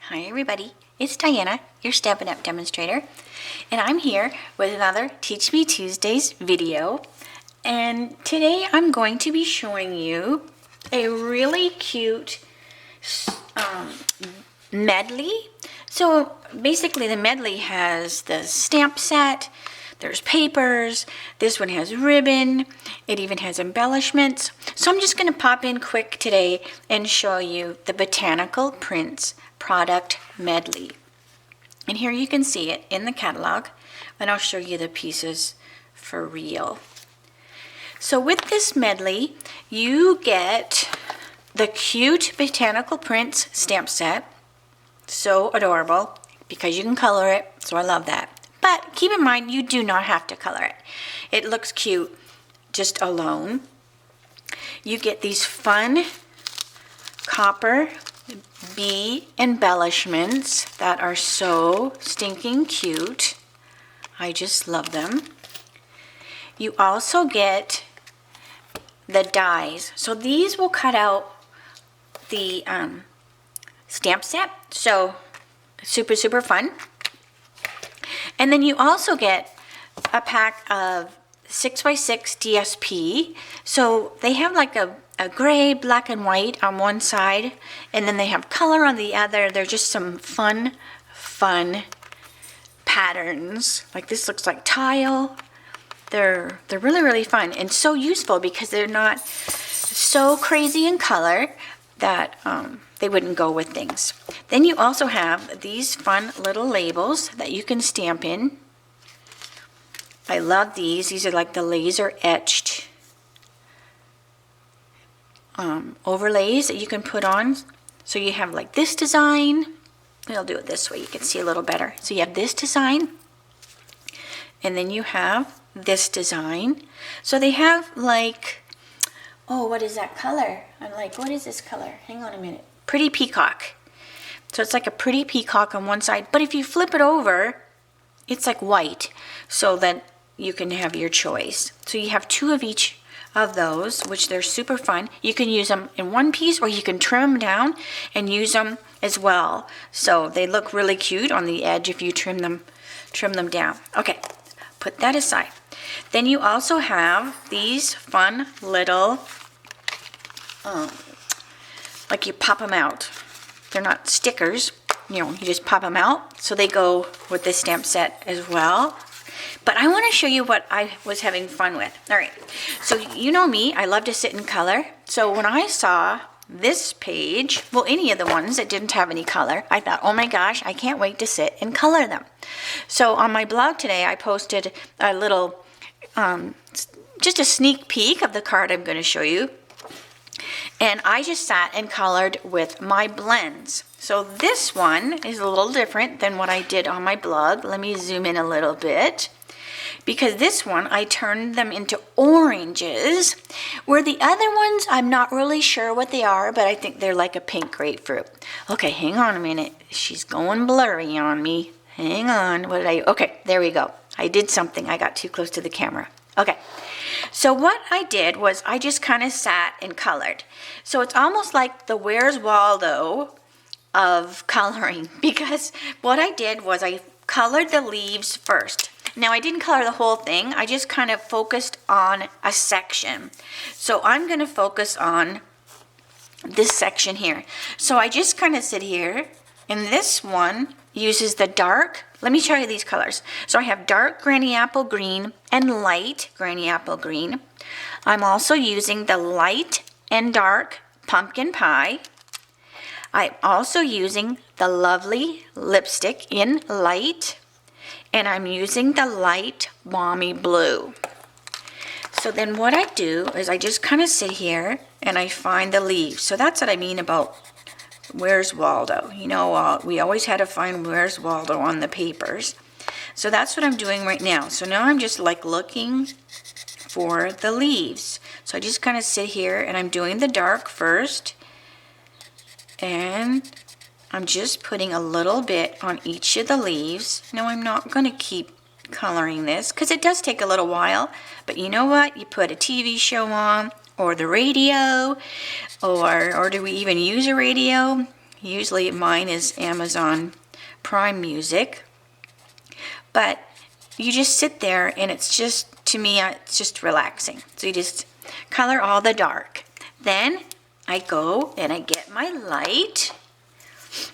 Hi everybody, it's Diana, your Stampin' Up! Demonstrator, and I'm here with another Teach Me Tuesdays video. And today I'm going to be showing you a really cute medley. So basically the medley has the stamp set, there's papers, this one has ribbon, it even has embellishments. So I'm just going to pop in quick today and show you the Botanical Prints product medley. And here you can see it in the catalog, and I'll show you the pieces for real. So with this medley, you get the cute Botanical Prints stamp set. So adorable because you can color it, so I love that. But keep in mind, you do not have to color it. It looks cute just alone. You get these fun copper bee embellishments that are so stinking cute. I just love them. You also get the dies. So these will cut out the stamp set. So super fun. And then you also get a pack of 6x6 DSP. So they have like a gray, black, and white on one side, and then they have color on the other. They're just some fun patterns. Like this looks like tile. They're really fun and so useful because they're not so crazy in color that they wouldn't go with things. Then you also have these fun little labels that you can stamp in. I love these. These are like the laser etched overlays that you can put on. So you have like this design. I'll do it this way, you can see a little better. So you have this design, and then you have this design. So they have like, oh, what is that color? I'm like, what is this color? Hang on a minute. Pretty peacock. So it's like a pretty peacock on one side, but if you flip it over, it's like white, so that you can have your choice. So you have two of each of those, which they're super fun. You can use them in one piece, or you can trim them down and use them as well. So they look really cute on the edge if you trim them down. Okay, put that aside. Then you also have these fun little, like you pop them out. They're not stickers, you just pop them out. So they go with this stamp set as well. But I want to show you what I was having fun with. All right, so you know me, I love to sit in color. So when I saw this page, well, any of the ones that didn't have any color, I thought, oh my gosh, I can't wait to sit and color them. So on my blog today, I posted a little, just a sneak peek of the card I'm going to show you. And I just sat and colored with my blends. So this one is a little different than what I did on my blog. Let me zoom in a little bit. Because this one, I turned them into oranges, where the other ones, I'm not really sure what they are, but I think they're like a pink grapefruit. Okay, hang on a minute. She's going blurry on me. Hang on. What did I... Okay, there we go. I did something. I got too close to the camera. Okay. So what I did was I just kind of sat and colored. So it's almost like the Where's Waldo of coloring, because what I did was I colored the leaves first. Now I didn't color the whole thing, I just kind of focused on a section. So I'm going to focus on this section here. So I just kind of sit here, and this one uses the dark, let me show you these colors. So I have dark granny apple green and light granny apple green. I'm also using the light and dark pumpkin pie. I'm also using the lovely lipstick in light, and I'm using the light balmy blue. So then what I do is I just kind of sit here and I find the leaves. So that's what I mean about Where's Waldo. You know, we always had to find Where's Waldo on the papers. So that's what I'm doing right now. So now I'm just like looking for the leaves. So I just kind of sit here and I'm doing the dark first. And I'm just putting a little bit on each of the leaves. Now I'm not going to keep coloring this because it does take a little while, but you know what? You put a TV show on or the radio, or do we even use a radio? Usually mine is Amazon Prime Music. But you just sit there and it's just, to me, it's just relaxing. So you just color all the dark. Then I go and I get my light.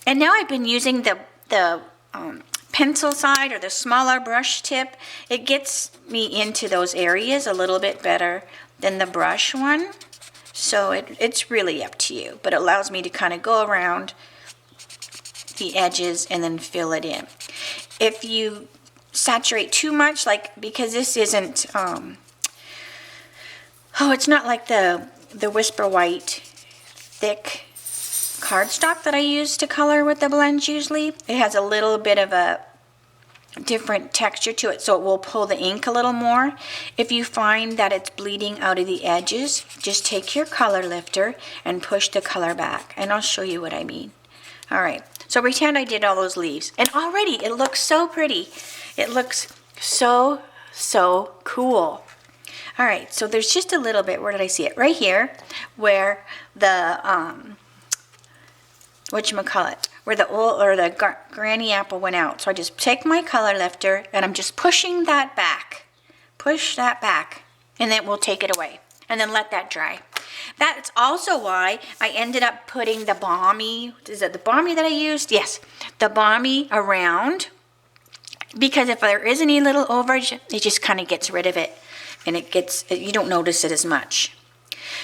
And now I've been using the pencil side or the smaller brush tip. It gets me into those areas a little bit better than the brush one. So it's really up to you. But it allows me to kind of go around the edges and then fill it in. If you saturate too much, like, because this isn't it's not like the Whisper White thick cardstock that I use to color with the blends usually. It has a little bit of a different texture to it, so it will pull the ink a little more. If you find that it's bleeding out of the edges, just take your color lifter and push the color back, and I'll show you what I mean. Alright, so pretend I did all those leaves, and already it looks so pretty. It looks so cool. Alright, so there's just a little bit, where did I see it? Right here, where the, whatchamacallit, where the old, or the granny apple went out. So I just take my color lifter, and I'm just pushing that back. Push that back, and then we'll take it away. And then let that dry. That's also why I ended up putting the balmy, is it the balmy that I used? Yes, the balmy around. Because if there is any little overage, it just kind of gets rid of it. And you don't notice it as much.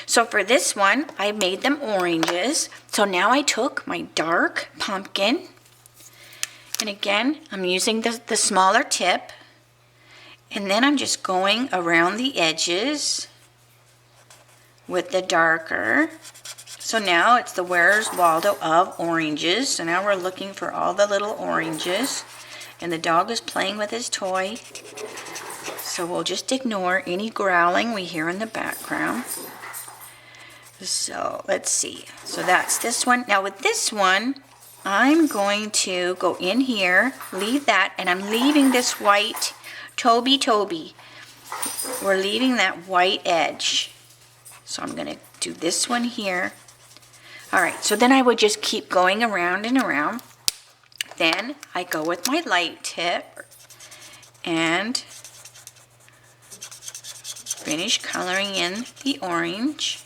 So for this one, I made them oranges. So now I took my dark pumpkin. And again, I'm using the smaller tip. And then I'm just going around the edges with the darker. So now it's the Where's Waldo of oranges. So now we're looking for all the little oranges. And the dog is playing with his toy. So we'll just ignore any growling we hear in the background. So let's see. So that's this one. Now with this one, I'm going to go in here, leave that, and I'm leaving this white Toby. We're leaving that white edge. So I'm going to do this one here. Alright, so then I would just keep going around and around. Then I go with my light tip and finish coloring in the orange.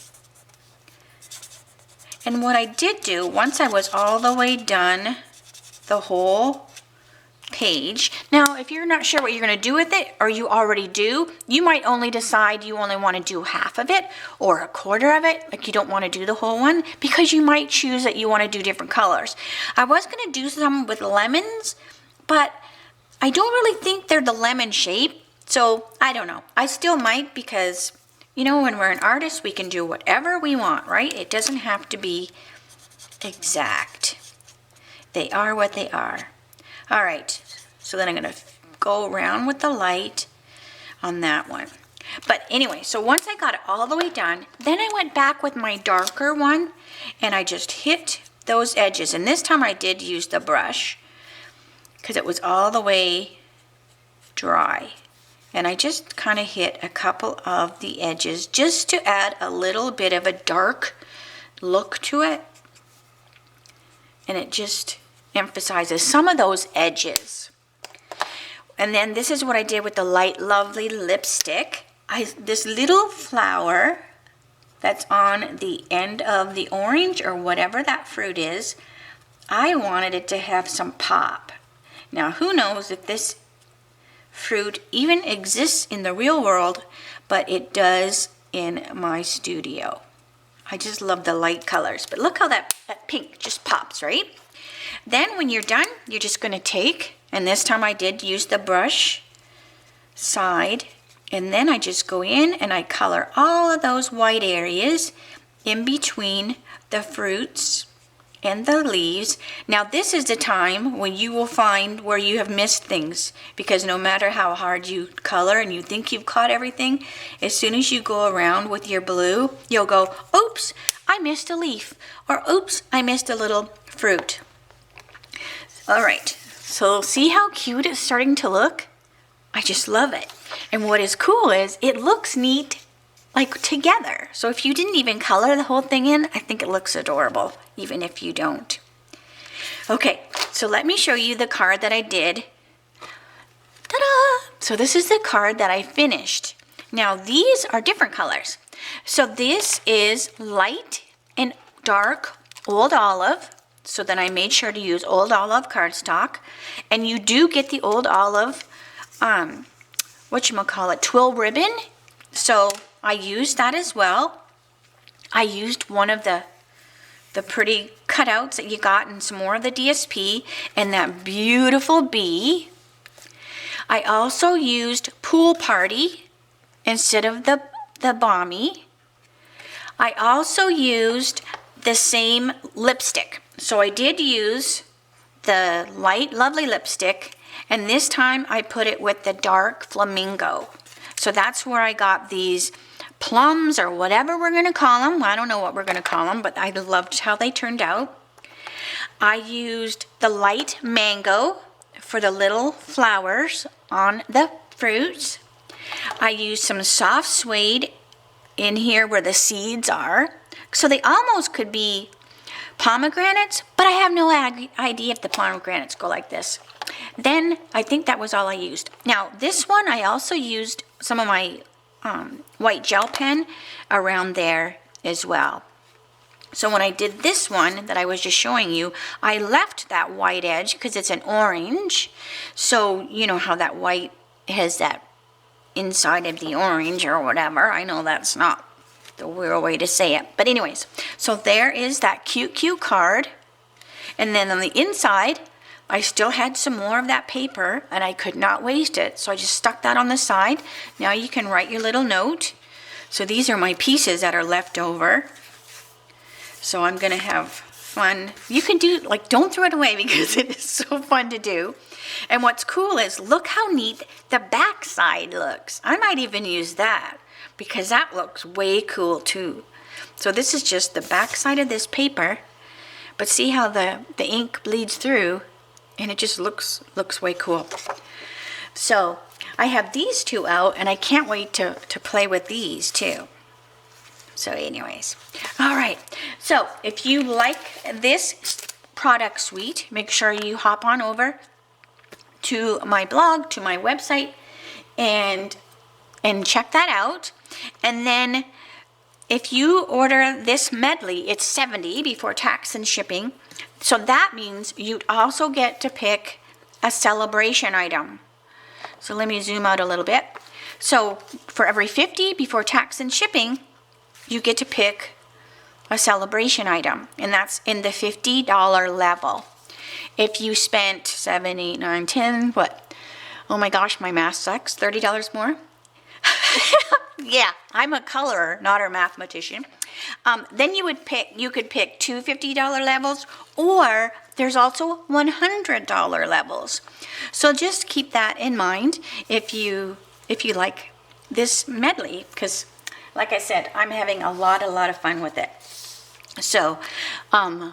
And what I did do, once I was all the way done the whole page, now if you're not sure what you're going to do with it, or you already do, you might only decide you only want to do half of it or a quarter of it, like you don't want to do the whole one, because you might choose that you want to do different colors. I was going to do some with lemons, but I don't really think they're the lemon shape, so I don't know. I still might, because you know, when we're an artist, we can do whatever we want, right? It doesn't have to be exact. They are what they are. All right, so then I'm going to go around with the light on that one. But anyway, so once I got it all the way done, then I went back with my darker one, and I just hit those edges. And this time I did use the brush, because it was all the way dry. And I just kind of hit a couple of the edges just to add a little bit of a dark look to it. And it just emphasizes some of those edges. And then this is what I did with the Light Lovely lipstick. This little flower that's on the end of the orange or whatever that fruit is, I wanted it to have some pop. Now who knows if this fruit even exists in the real world, but it does in my studio. I just love the light colors, but look how that pink just pops, right? Then when you're done, you're just going to take, and this time I did use the brush side, and then I just go in and I color all of those white areas in between the fruits and the leaves. Now this is the time when you will find where you have missed things, because no matter how hard you color and you think you've caught everything, as soon as you go around with your blue, you'll go, oops, I missed a leaf, or oops, I missed a little fruit. Alright, so see how cute it's starting to look? I just love it. And what is cool is it looks neat like together. So if you didn't even color the whole thing in, I think it looks adorable, even if you don't. Okay, so let me show you the card that I did. Ta-da! So this is the card that I finished. Now these are different colors. So this is light and dark old olive. So then I made sure to use old olive cardstock. And you do get the old olive, twill ribbon. So I used that as well. I used one of the pretty cutouts that you got and some more of the DSP and that beautiful bee. I also used Pool Party instead of the Balmy. I also used the same lipstick. So I did use the light lovely lipstick, and this time I put it with the dark flamingo. So that's where I got these plums or whatever we're going to call them. I don't know what we're going to call them, but I loved how they turned out. I used the light mango for the little flowers on the fruits. I used some soft suede in here where the seeds are. So they almost could be pomegranates, but I have no idea if the pomegranates go like this. Then I think that was all I used. Now this one I also used some of my white gel pen around there as well. So when I did this one that I was just showing you, I left that white edge because it's an orange. So you know how that white has that inside of the orange or whatever. I know that's not the real way to say it. But anyways, so there is that cute card. And then on the inside, I still had some more of that paper and I could not waste it. So I just stuck that on the side. Now you can write your little note. So these are my pieces that are left over. So I'm going to have fun. You can do, like, don't throw it away because it is so fun to do. And what's cool is look how neat the back side looks. I might even use that because that looks way cool too. So this is just the back side of this paper, but see how the ink bleeds through and it just looks way cool. So I have these two out and I can't wait to play with these too. So anyways, all right. So if you like this product suite, make sure you hop on over to my blog, to my website, and check that out. And then if you order this medley, it's $70 before tax and shipping. So that means you'd also get to pick a celebration item. So let me zoom out a little bit. So for every $50 before tax and shipping, you get to pick a celebration item, and that's in the $50 level. If you spent 7, 8, 9, 10, what? Oh my gosh, my math sucks. $30 more? Yeah, I'm a colorer, not a mathematician. Then you could pick two $50 levels, or there's also $100 levels. So just keep that in mind if you like this medley, because like I said, I'm having a lot of fun with it. So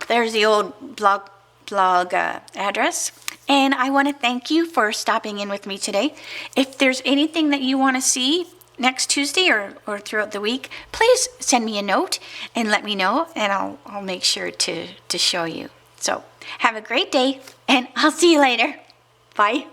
there's the old blog address. And I want to thank you for stopping in with me today. If there's anything that you want to see next Tuesday or throughout the week, please send me a note and let me know, and I'll make sure to show you. So have a great day, and I'll see you later. Bye.